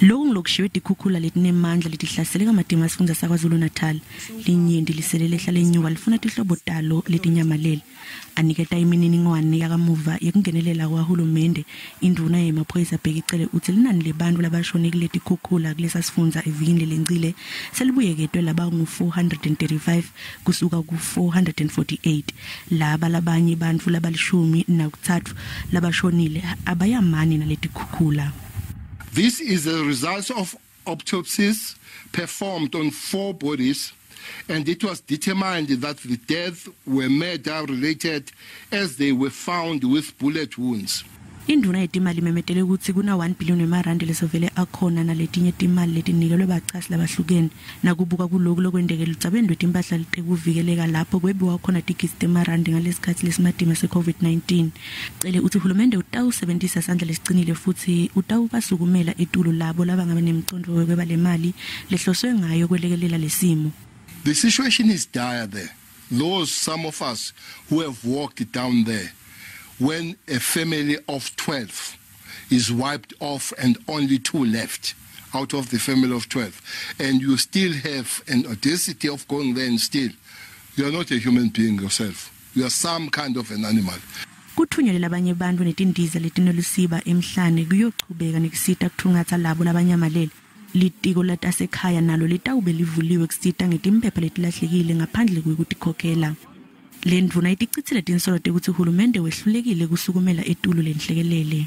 Lokhu ngilokushiwe tikhukhula letinemandla letihlasele kamadima sifundza saKwaZulu Natal. Linyenti lisele lehla lenyuka lifuna tihlobo talo letinyamalele. Aniketa imininingwane yakamuva yekungenelela kwahulumende. Indvuna yemaphoyisa Bheki Cele utsi linani lebantfu labashone kuletikhukhula kulesa sifundza evikini lencile selibuyeketwe labangu 435 kusuka ku448. Laba labanye bantfu labalishumi nantsatfu labashonile abayamani naletikhukhula. This is the result of autopsies performed on 4 bodies, and it was determined that the deaths were murder-related as they were found with bullet wounds. Indvuna yetimali memetele kutsi kuna 1 billion emarandi lesovele akhona naletinye timali letinikelwe bachasi labahlukene nakubuka kuloko lokwendeke lutsabendwe timpahla letekuvikeleka lapho kwebiwa khona tigisi temarandi ngalesikhathi lesimadima se-COVID-19. Cele uthi uhulumende utawusebentisa sandla lesicinile futhi utawubasukumela etulo labo labangabe nemicondvo wekweba le mali lehloswe ngayo kwelekelela lesimo. The situation is dire there. Some of us who have walked down there, when a family of 12 is wiped off and only 2 left out of the family of 12, and you still have an audacity of going there and still, you are not a human being yourself. You are some kind of an animal. Kuthunyelwe labanye bantfu netindiza letinolusiba emhlane kuyochubeka nekusita kuthungatsa labo labanyamalele. Litiko latasekhaya nalo litawube livuliwe kusita ngetimpepha letilahlekile ngaphandle kwekutikhokhela. Le ndvuna itichithile tinsolo tekuthi uhulumende wehlulekile kusukumela etulo lenhlekelele.